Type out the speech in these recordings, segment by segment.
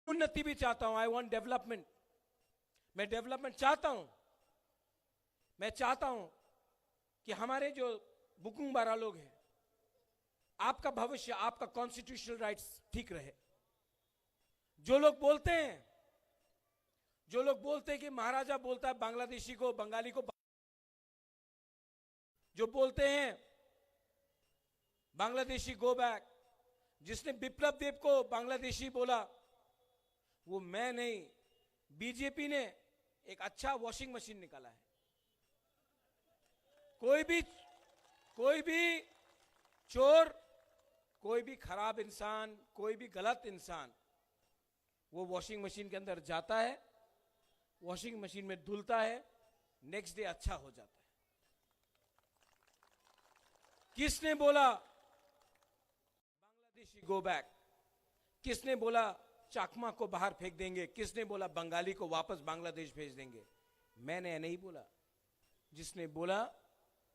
उन्नति भी चाहता हूं। I want development. मैं डेवलपमेंट चाहता हूं। मैं चाहता हूं कि हमारे जो बुकुंग बारा लोग हैं, आपका भविष्य, आपका कॉन्स्टिट्यूशनल राइट्स ठीक रहे। जो लोग बोलते हैं कि महाराजा बोलता है बांग्लादेशी को, बंगाली को, जो बोलते हैं बांग्लादेशी गो बैक, जिसने बिप्लब देव को बांग्लादेशी बोला, वो मैं नहीं, बीजेपी ने एक अच्छा वॉशिंग मशीन निकाला है। कोई भी चोर, कोई भी खराब इंसान, कोई भी गलत इंसान, वो वॉशिंग मशीन के अंदर जाता है, वॉशिंग मशीन में धुलता है, नेक्स्ट डे अच्छा हो जाता है। किसने बोला बांग्लादेशी गो बैक? किसने बोला चाकमा को बाहर फेंक देंगे? किसने बोला बंगाली को वापस बांग्लादेश भेज देंगे? मैंने नहीं बोला। जिसने बोला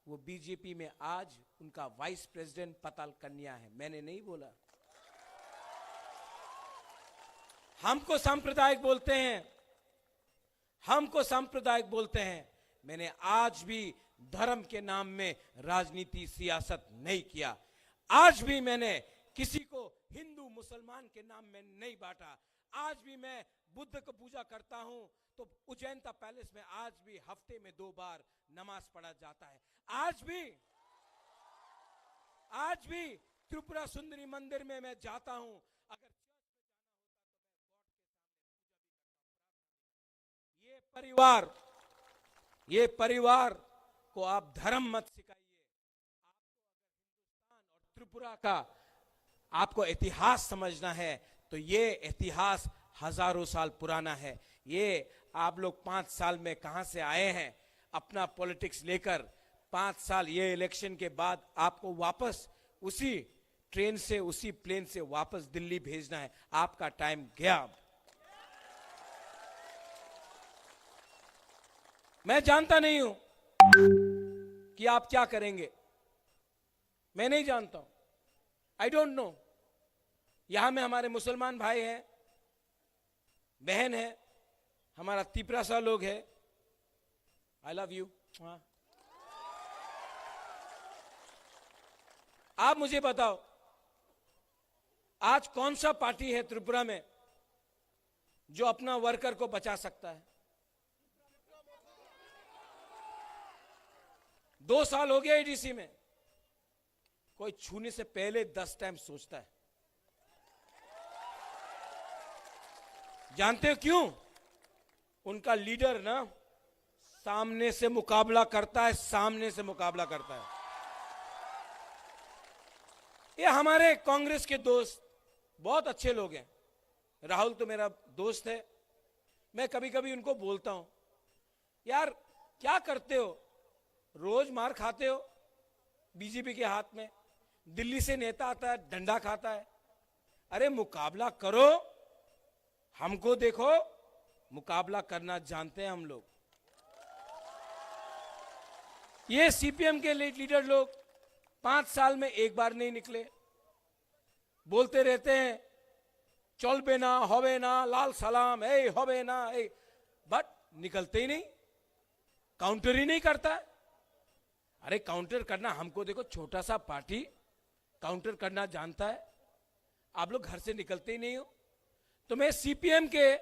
वो बीजेपी में आज उनका वाइस प्रेसिडेंट पताल कन्या है। मैंने नहीं बोला। हमको सांप्रदायिक बोलते हैं। मैंने आज भी धर्म के नाम में राजनीति, सियासत नहीं किया। आज भी मैंने किसी को हिंदू मुसलमान के नाम में नहीं बांटा। आज भी मैं बुद्ध को पूजा करता हूं तो उज्जैनता पैलेस में आज भी हफ्ते में 2 बार नमाज पढ़ा जाता है। आज भी त्रिपुरा सुंदरी मंदिर में मैं जाता हूं। अगर चर्च में जाना होता तो मैं गॉड के सामने पूजा भी करता हूं, प्रार्थना भी करता हूं। ये परिवार को आप धर्म मत सिखाइए। आपको अगर हिंदुस्तान और त्रिपुरा का आपको इतिहास समझना है तो ये इतिहास हजारों साल पुराना है। ये आप लोग 5 साल में कहां से आए हैं अपना पॉलिटिक्स लेकर? 5 साल, ये इलेक्शन के बाद आपको वापस उसी ट्रेन से, उसी प्लेन से वापस दिल्ली भेजना है। आपका टाइम गया। मैं जानता नहीं हूं कि आप क्या करेंगे। मैं नहीं जानता हूं। I don't know. यहां में हमारे मुसलमान भाई हैं, बहन है, हमारा तिपरासा लोग है। I love you. आप मुझे बताओ, आज कौन सा पार्टी है त्रिपुरा में जो अपना वर्कर को बचा सकता है? 2 साल हो गया एडीसी में। कोई छूने से पहले 10 टाइम सोचता है। जानते हो क्यों? उनका लीडर ना सामने से मुकाबला करता है। ये हमारे कांग्रेस के दोस्त बहुत अच्छे लोग हैं। राहुल तो मेरा दोस्त है। मैं कभी कभी उनको बोलता हूं, यार क्या करते हो? रोज मार खाते हो बीजेपी के हाथ में। दिल्ली से नेता आता है, डंडा खाता है। अरे मुकाबला करो। हमको देखो, मुकाबला करना जानते हैं हम लोग। ये सीपीएम के लीडर लोग 5 साल में एक बार नहीं निकले। बोलते रहते हैं चलबे ना, होबे ना, लाल सलाम, होबे ना, बट निकलते ही नहीं। काउंटर ही नहीं करता है। अरे काउंटर करना, हमको देखो छोटा सा पार्टी काउंटर करना जानता है। आप लोग घर से निकलते ही नहीं हो। तो मैं सीपीएम के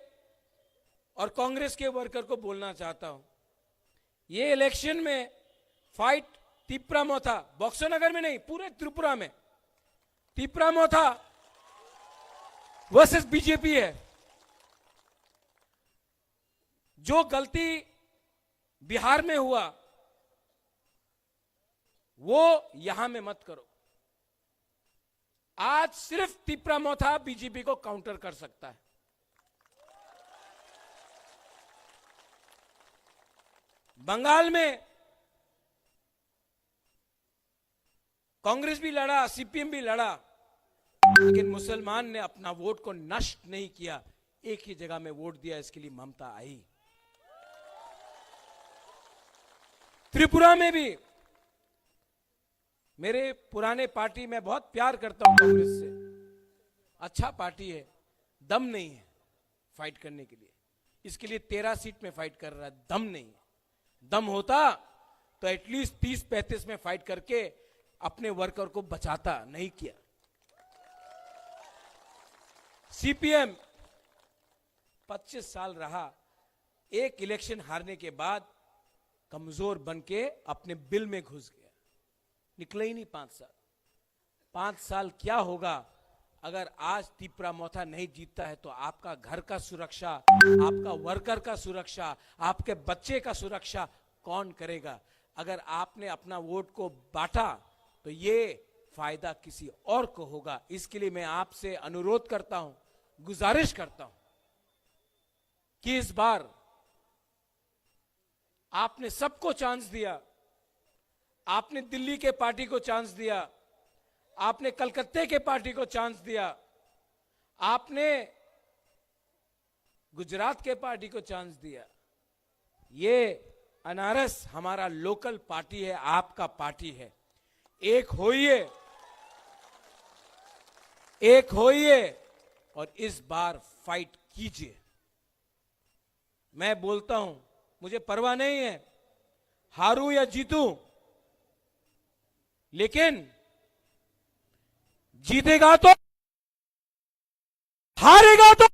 और कांग्रेस के वर्कर को बोलना चाहता हूं, ये इलेक्शन में फाइट तिप्रामोथा, बक्सर में नहीं, पूरे त्रिपुरा में तिप्रामोथा वर्सेस बीजेपी है। जो गलती बिहार में हुआ वो यहां में मत करो। आज सिर्फ तिप्रामोथा बीजेपी को काउंटर कर सकता है। बंगाल में कांग्रेस भी लड़ा, सीपीएम भी लड़ा, लेकिन मुसलमान ने अपना वोट को नष्ट नहीं किया। एक ही जगह में वोट दिया, इसके लिए ममता आई। त्रिपुरा में भी मेरे पुराने पार्टी में बहुत प्यार करता हूं कांग्रेस से। अच्छा पार्टी है, दम नहीं है, फाइट करने के लिए। इसके लिए 13 सीट में फाइट कर रहा है, दम नहीं है। दम होता तो एटलीस्ट 30-35 में फाइट करके अपने वर्कर को बचाता, नहीं किया। सीपीएम 25 साल रहा, एक इलेक्शन हारने के बाद कमजोर बन के अपने बिल में घुस गया, निकला ही नहीं 5 साल। 5 साल क्या होगा अगर आज तिपरा मोथा नहीं जीतता है तो आपका घर का सुरक्षा, आपका वर्कर का सुरक्षा, आपके बच्चे का सुरक्षा कौन करेगा? अगर आपने अपना वोट को बांटा तो ये फायदा किसी और को होगा। इसके लिए मैं आपसे अनुरोध करता हूं, गुजारिश करता हूं कि इस बार आपने सबको चांस दिया, आपने दिल्ली के पार्टी को चांस दिया, आपने कलकत्ते के पार्टी को चांस दिया, आपने गुजरात के पार्टी को चांस दिया। ये अनारस हमारा लोकल पार्टी है, आपका पार्टी है। एक होइए, एक होइए और इस बार फाइट कीजिए। मैं बोलता हूं, मुझे परवाह नहीं है हारूं या जीतूं, लेकिन जीतेगा तो, हारेगा तो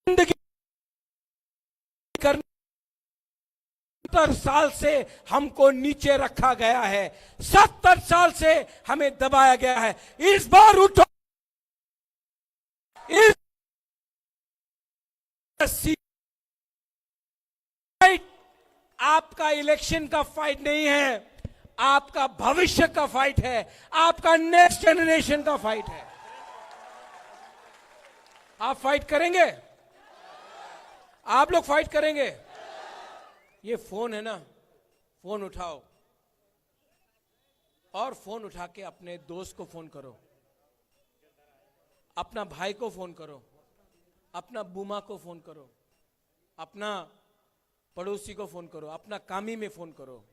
जिंदगी करने। 70 साल से हमको नीचे रखा गया है, 70 साल से हमें दबाया गया है। इस बार उठो, इस आपका इलेक्शन का फाइट नहीं है, आपका भविष्य का फाइट है, आपका नेक्स्ट जनरेशन का फाइट है। आप फाइट करेंगे? आप लोग फाइट करेंगे? ये फोन है ना, फोन उठाओ और फोन उठा के अपने दोस्त को फोन करो, अपना भाई को फोन करो, अपना बूमा को फोन करो, अपना पड़ोसी को फोन करो, अपना कामी में फोन करो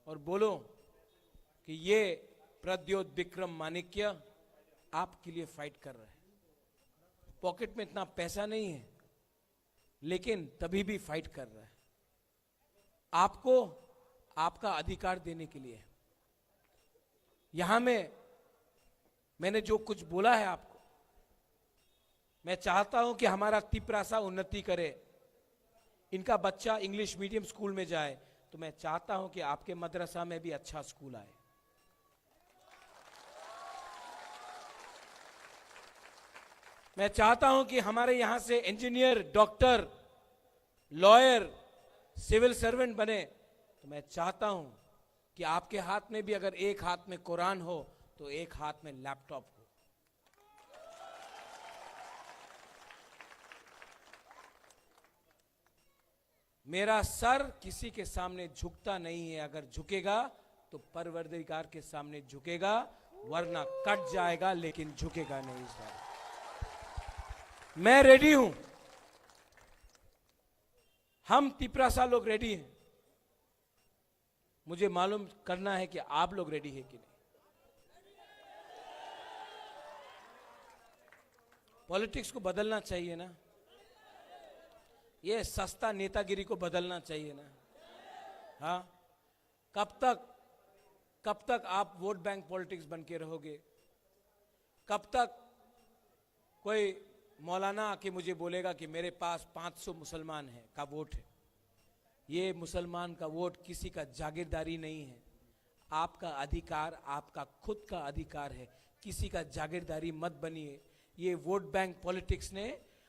और बोलो कि ये प्रद्योत विक्रम माणिक्य आपके लिए फाइट कर रहा है। पॉकेट में इतना पैसा नहीं है, लेकिन तभी भी फाइट कर रहा है आपको आपका अधिकार देने के लिए। यहां में मैंने जो कुछ बोला है आपको, मैं चाहता हूं कि हमारा तिपरासा उन्नति करे, इनका बच्चा इंग्लिश मीडियम स्कूल में जाए, तो मैं चाहता हूं कि आपके मदरसा में भी अच्छा स्कूल आए। मैं चाहता हूं कि हमारे यहां से engineer, doctor, lawyer, civil servant बने। तो मैं चाहता हूं कि आपके हाथ में भी अगर एक हाथ में कुरान हो तो एक हाथ में लैपटॉप हो। मेरा सर किसी के सामने झुकता नहीं है, अगर झुकेगा तो परवरदिगार के सामने झुकेगा, वरना कट जाएगा, लेकिन झुकेगा नहीं। इस बार मैं रेडी हूं, हम तिपरासा लोग रेडी हैं। मुझे मालूम करना है कि आप लोग रेडी है कि नहीं। पॉलिटिक्स को बदलना चाहिए ना, ये सस्ता नेतागिरी को बदलना चाहिए ना। हाँ, कब तक आप वोट बैंक पॉलिटिक्स बन के रहोगे? कब तक कोई मौलाना आके मुझे बोलेगा कि मेरे पास 500 मुसलमान है का वोट है? ये मुसलमान का वोट किसी का जागीरदारी नहीं है, आपका अधिकार, आपका खुद का अधिकार है। किसी का जागीरदारी मत बनिए। ये वोट बैंक पॉलिटिक्स ने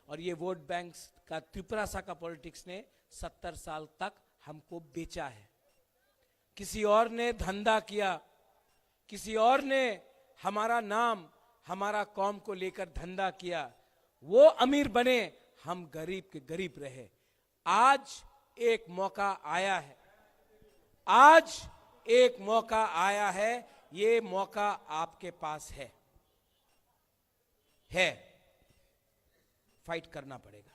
और ये वोट बैंक का त्रिपुरासा का पॉलिटिक्स ने 70 साल तक हमको बेचा है। किसी और ने धंधा किया, किसी और ने हमारा नाम, हमारा कौम को लेकर धंधा किया। वो अमीर बने, हम गरीब के गरीब रहे। आज एक मौका आया है, आज एक मौका आया है, ये मौका आपके पास है। फाइट करना पड़ेगा,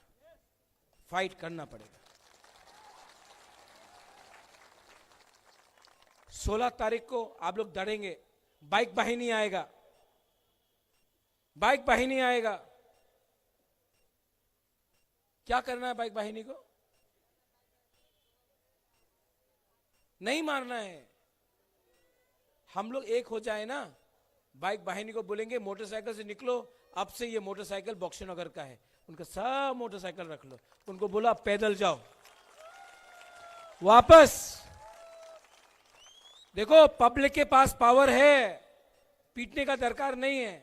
फाइट करना पड़ेगा। 16 तारीख को आप लोग दौड़ेंगे, बाइक वाहिनी आएगा, बाइक वाहिनी आएगा। क्या करना है बाइक वाहिनी को? नहीं मारना है। हम लोग एक हो जाए ना, बाइक वाहिनी को बोलेंगे मोटरसाइकिल से निकलो, अब से ये मोटरसाइकिल बक्सीनगर का है, उनका सब मोटरसाइकिल रख लो, उनको बोला पैदल जाओ वापस। देखो पब्लिक के पास पावर है, पीटने का दरकार नहीं है।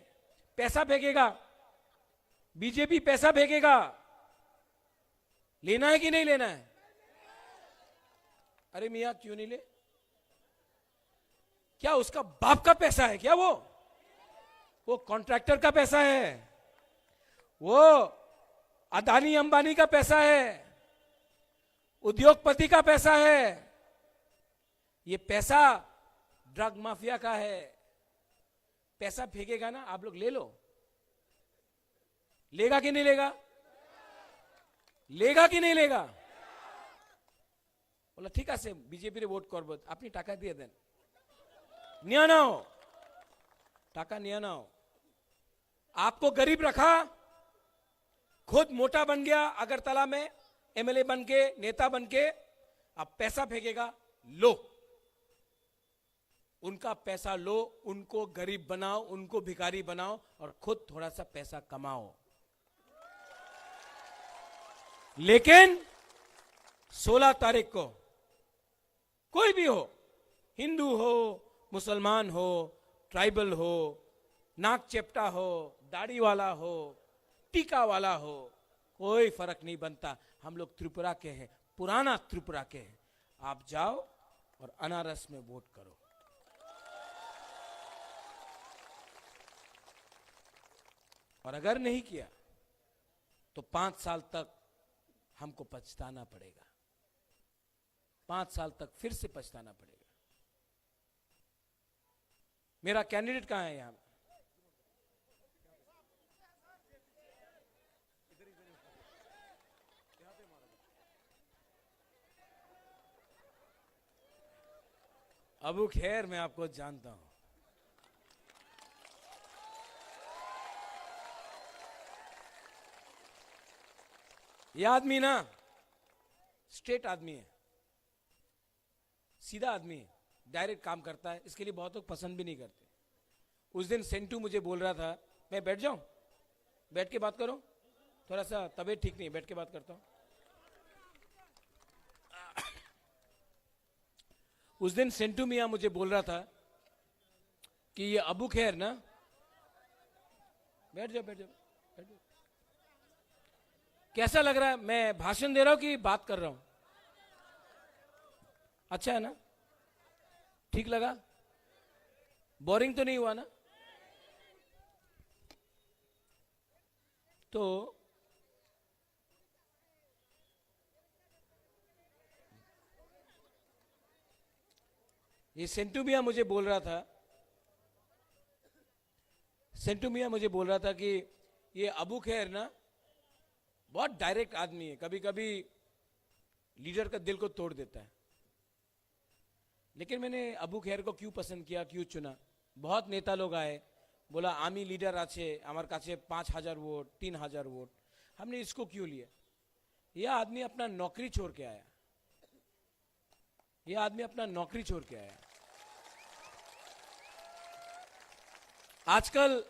पैसा फेंकेगा, बीजेपी पैसा फेंकेगा, लेना है कि नहीं लेना है? अरे मियां क्यों नहीं ले? क्या उसका बाप का पैसा है क्या? वो कॉन्ट्रैक्टर का पैसा है, वो अदानी अंबानी का पैसा है, उद्योगपति का पैसा है। ये पैसा ड्रग माफिया का है। पैसा फेंकेगा ना, आप लोग ले लो। लेगा कि नहीं लेगा? लेगा कि नहीं लेगा? बोला ठीक है, बीजेपी रे वोट करब, अपनी टाका दिए दें, निया नाओ टाका, निया नाओ। आपको गरीब रखा, खुद मोटा बन गया अगरतला में, एमएलए बन के, नेता बन के, अब पैसा फेंकेगा, लो उनका पैसा लो, उनको गरीब बनाओ, उनको भिखारी बनाओ और खुद थोड़ा सा पैसा कमाओ। लेकिन 16 तारीख को कोई भी हो, हिंदू हो, मुसलमान हो, ट्राइबल हो, नाक चेपटा हो, दाढ़ी वाला हो, टीका वाला हो, कोई फर्क नहीं बनता। हम लोग त्रिपुरा के हैं, पुराना त्रिपुरा के हैं। आप जाओ और अनारस में वोट करो। और अगर नहीं किया तो 5 साल तक हमको पछताना पड़ेगा, 5 साल तक फिर से पछताना पड़ेगा। मेरा कैंडिडेट कहां है? यहां अबू खैर, मैं आपको जानता हूं। ये आदमी ना स्ट्रेट आदमी है, सीधा आदमी है, डायरेक्ट काम करता है। इसके लिए बहुत लोग पसंद भी नहीं करते। उस दिन सेंटू मुझे बोल रहा था, मैं बैठ जाऊं, बैठ के बात करो, थोड़ा सा तबीयत ठीक नहीं, बैठ के बात करता हूं। उस दिन सेंटू मियां मुझे बोल रहा था कि ये अबू खैर ना, बैठ जाओ बैठ जाओ बैठ जाओ। कैसा लग रहा है? मैं भाषण दे रहा हूं कि बात कर रहा हूं? अच्छा है ना? ठीक लगा? बोरिंग तो नहीं हुआ ना? तो ये सेंटू मियां मुझे बोल रहा था, सेंटू मियां मुझे बोल रहा था कि ये अबू खैर ना बहुत डायरेक्ट आदमी है, कभी कभी लीडर का दिल को तोड़ देता है। लेकिन मैंने अबू खैर को क्यों पसंद किया, क्यों चुना? बहुत नेता लोग आए, बोला आमी लीडर आछे आमार काछे 5000 वोट, 3000 वोट, हमने इसको क्यों लिया? यह आदमी अपना नौकरी छोड़ के आया, यह आदमी अपना नौकरी छोड़ के आया। आजकल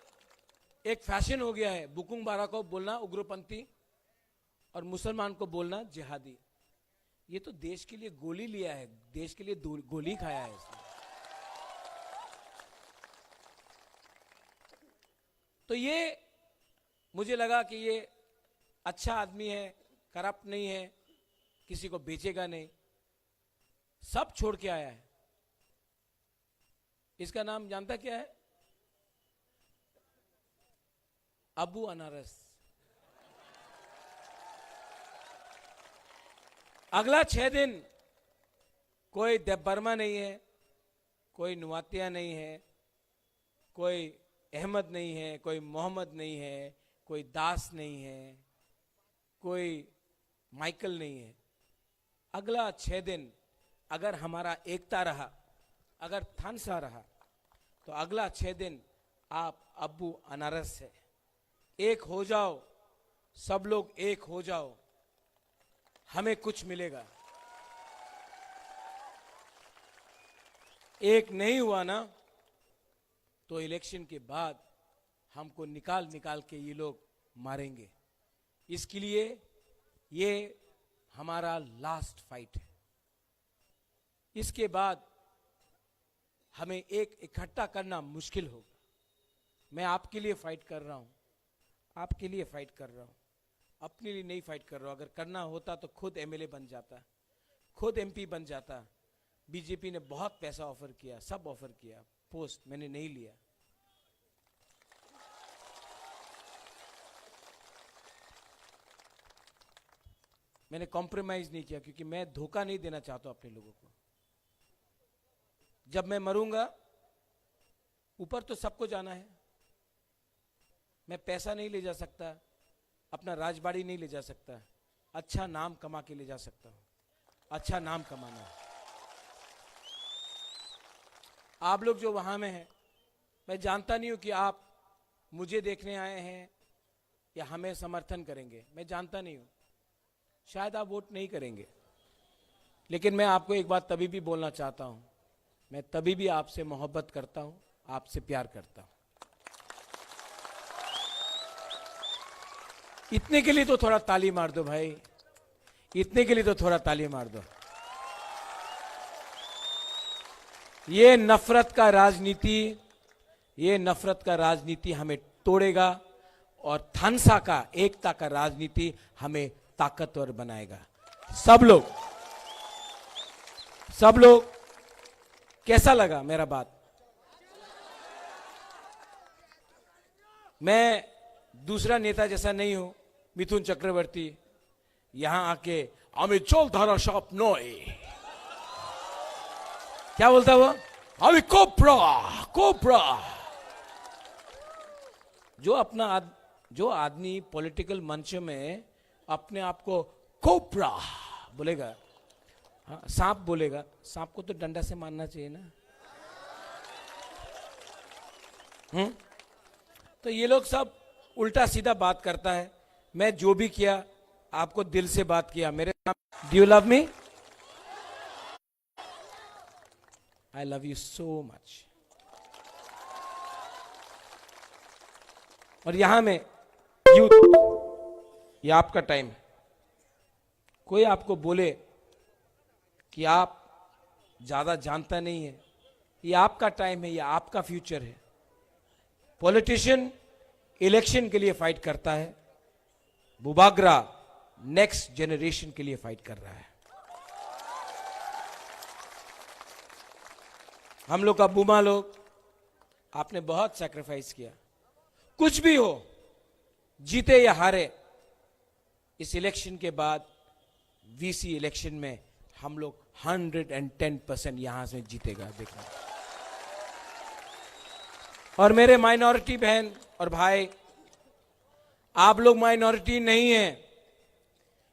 एक फैशन हो गया है बुकुंग बारा को बोलना उग्रपंथी और मुसलमान को बोलना जिहादी। ये तो देश के लिए गोली लिया है, देश के लिए गोली खाया है इसने। तो ये मुझे लगा कि ये अच्छा आदमी है, करप्ट नहीं है, किसी को बेचेगा नहीं, सब छोड़ के आया है। इसका नाम जानता क्या है? अबू अनारस। अगला 6 दिन कोई देवबर्मा नहीं है, कोई नुवातिया नहीं है, कोई अहमद नहीं है, कोई मोहम्मद नहीं है, कोई दास नहीं है, कोई माइकल नहीं है। अगला 6 दिन अगर हमारा एकता रहा, अगर थानसा रहा तो अगला 6 दिन आप अब्बू अनारस है। एक हो जाओ, सब लोग एक हो जाओ, हमें कुछ मिलेगा। एक नहीं हुआ ना तो इलेक्शन के बाद हमको निकाल निकाल के ये लोग मारेंगे। इसके लिए ये हमारा लास्ट फाइट है। इसके बाद हमें एक इकट्ठा करना मुश्किल होगा। मैं आपके लिए फाइट कर रहा हूं, आपके लिए फाइट कर रहा हूं, अपने लिए नहीं फाइट कर रहा हूं। अगर करना होता तो खुद एमएलए बन जाता, खुद एमपी बन जाता। बीजेपी ने बहुत पैसा ऑफर किया, सब ऑफर किया, पोस्ट मैंने नहीं लिया। मैंने कॉम्प्रोमाइज नहीं किया क्योंकि मैं धोखा नहीं देना चाहता अपने लोगों को। जब मैं मरूंगा, ऊपर तो सबको जाना है। मैं पैसा नहीं ले जा सकता, अपना राजबाड़ी नहीं ले जा सकता, अच्छा नाम कमा के ले जा सकता हूं। अच्छा नाम कमाना है। आप लोग जो वहां में हैं, मैं जानता नहीं हूं कि आप मुझे देखने आए हैं या हमें समर्थन करेंगे, मैं जानता नहीं हूं। शायद आप वोट नहीं करेंगे, लेकिन मैं आपको एक बात तभी भी बोलना चाहता हूं, मैं तभी भी आपसे मोहब्बत करता हूं, आपसे प्यार करता हूं। इतने के लिए तो थोड़ा ताली मार दो भाई, इतने के लिए तो थोड़ा ताली मार दो। ये नफरत का राजनीति हमें तोड़ेगा और थानसा का, एकता का राजनीति हमें ताकतवर बनाएगा। सब लोग कैसा लगा मेरा बात? मैं दूसरा नेता जैसा नहीं हूं, मिथुन चक्रवर्ती यहां आके আমি চলধারা স্বপ্ন নয়, क्या बोलता वो? আমি कोपरा। जो आदमी पॉलिटिकल मंच में अपने आप को कोपरा बोलेगा, हाँ, सांप बोलेगा, सांप को तो डंडा से मारना चाहिए ना। तो ये लोग सब उल्टा सीधा बात करता है। मैं जो भी किया आपको दिल से बात किया। मेरे सामने, do you love me? I love you so much. और यहां में यूथ, ये आपका टाइम। कोई आपको बोले कि आप ज्यादा जानता नहीं है, ये आपका टाइम है, ये आपका फ्यूचर है। पॉलिटिशियन इलेक्शन के लिए फाइट करता है, बुबागरा नेक्स्ट जनरेशन के लिए फाइट कर रहा है। हम लोग का बुमा लोग, आपने बहुत सैक्रिफाइस किया। कुछ भी हो, जीते या हारे, इस इलेक्शन के बाद वीसी इलेक्शन में हम लोग 110% यहां से जीतेगा, देखना। और मेरे माइनॉरिटी बहन और भाई, आप लोग माइनॉरिटी नहीं हैं।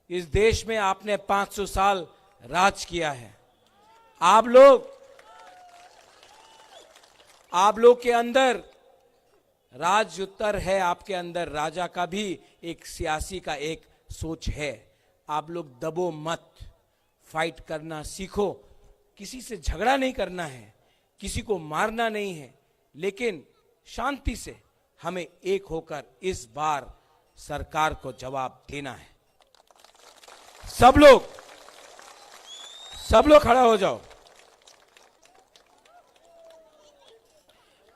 इस देश में आपने 500 साल राज किया है। आप लोग के अंदर राजउत्तर है, आपके अंदर राजा का भी एक सियासी का एक सोच है। आप लोग दबो मत, फाइट करना सीखो। किसी से झगड़ा नहीं करना है, किसी को मारना नहीं है, लेकिन शांति से हमें एक होकर इस बार सरकार को जवाब देना है। सब लोग खड़ा हो जाओ।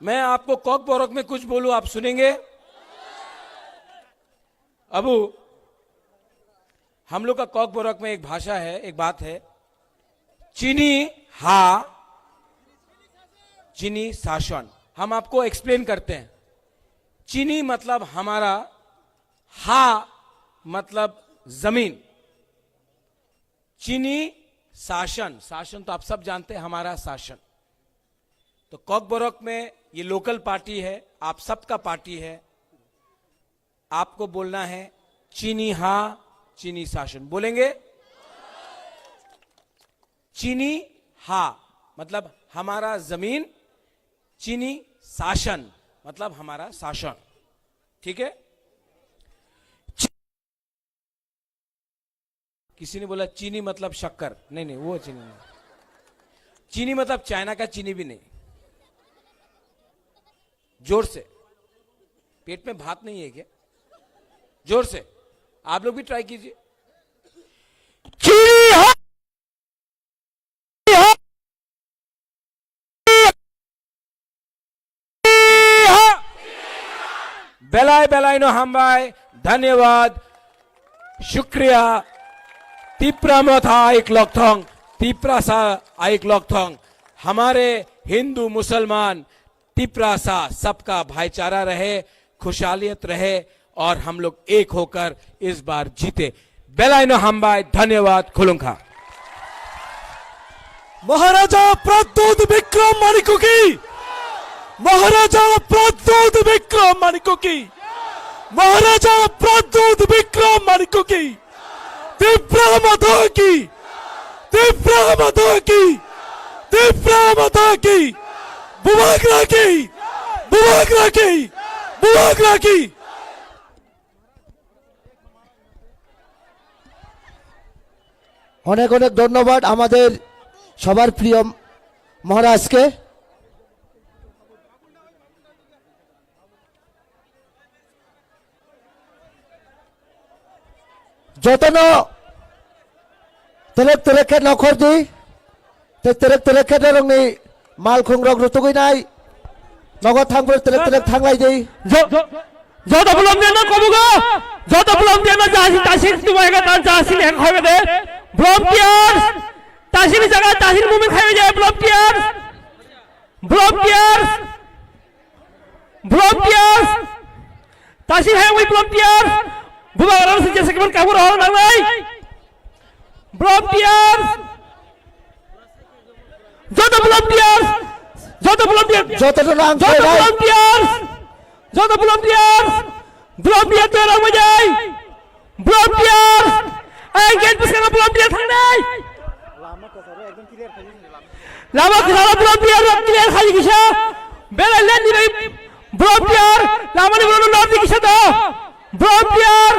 मैं आपको कॉक बोरक में कुछ बोलूं, आप सुनेंगे? अबू, हम लोग का कॉक बोरक में एक भाषा है, एक बात है, चीनी शासन। हम आपको एक्सप्लेन करते हैं। चीनी मतलब हमारा, मतलब जमीन। चीनी शासन तो आप सब जानते हैं, हमारा शासन। तो कॉक बोरक में ये लोकल पार्टी है, आप सबका पार्टी है। आपको बोलना है चीनी शासन। बोलेंगे? चीनी मतलब हमारा जमीन चीनी शासन, मतलब हमारा शासन, ठीक है। किसी ने बोला चीनी मतलब शक्कर, नहीं नहीं वो चीनी नहीं, चीनी मतलब चाइना का चीनी भी नहीं। जोर से, पेट में भात नहीं है क्या? जोर से आप लोग भी ट्राई कीजिए। चीनी हो, बेलाय बेलाय नो हमबाय, धन्यवाद, शुक्रिया। तिप्रा मथा आइक लॉकथोंग, तिप्रा सा आइक लॉकथोंग। हमारे हिंदू मुसलमान तिप्रा सा सबका भाईचारा रहे, खुशहालियत रहे और हम लोग एक होकर इस बार जीते। बेलायनो हमबाय, धन्यवाद, खुलुंखा। महाराजा प्रद्योत विक्रम माणिक्य की, महाराजा प्रद्योत विक्रम माणिक्य की, महाराजा प्रद्योत विक्रम माणिक्य की, तिप्रा माता की, तिप्रा माता की, तिप्रा माता की, बुबागरा की, बुबागरा की, बुबागरा की। অনেক অনেক ধন্যবাদ আমাদের সবার প্রিয় মহারাজকে। যতন তেলেক তেলেকে নখর দি তেলেক তেলেকে রংনি মাল খুংরক রুতুগৈনাই নগদ থাংফोर তেলেক তেলেক থাংলাই দি যত বলম দেনা কবুগো, যত বলম দেনা জাসি তাসির তোমাইগা তান জাসি এক হবে দে ভলান্টিয়ার্স, তাসির জায়গা তাসির মুভমেন্ট খাইবে যায় ভলান্টিয়ার্স, ভলান্টিয়ার্স, ভলান্টিয়ার্স, তাসির হয় ওই ভলান্টিয়ার্স বুবা গরাম সে জেসে কেমন কাবুর হল না নাই ভলান্টিয়ার্স, যত ভলান্টিয়ার্স, যত ভলান্টিয়ার্স, যত নাম যত ভলান্টিয়ার্স, যত ভলান্টিয়ার্স, ভলান্টিয়ার তো রাম যায় ভলান্টিয়ার্স, এই গেট পিছনে ভলান্টিয়ার থাকে নাই লামা কথা ভলান্টিয়ার ক্লিয়ার খালি কিসা বেলা লেন দিবে ভলান্টিয়ার লামানি বলনো নাম দি কিসা তো ভলান্টিয়ার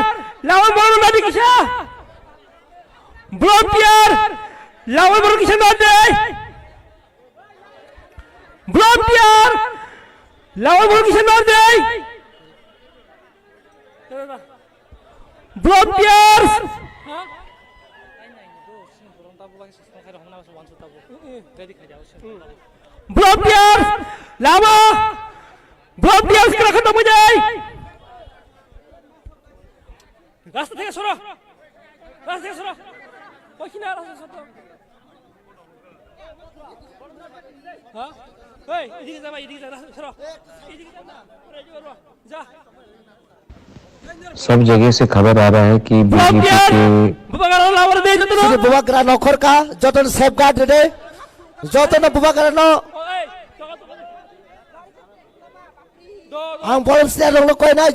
লামা বলনো নাম দি কিসা ভলান্টিয়ার লামা বলনো কিসা নাম দে ভলান্টিয়ার লামা বলনো কিসা নাম দে ভলান্টিয়ার্স ভলান্টিয়ার্স লামা ভলান্টিয়ার্স কে রাখো তো মুঝে রাস্তা থেকে সরো, রাস্তা থেকে সরো, ওই কিনা রাস্তা সরো। হ্যাঁ এই এদিকে যা ভাই, এদিকে যা, রাস্তা সরো, এদিকে যা না, যা। सब जगह से खबर आ रहा है कि बीजेपी के বুবাগরা লাওয়ার দে যত শুধু বুবাগরা নখর কা যতন সেফগার্ড রে যতন বুবাগরা ন এই আম বলছ না রং কই নাই।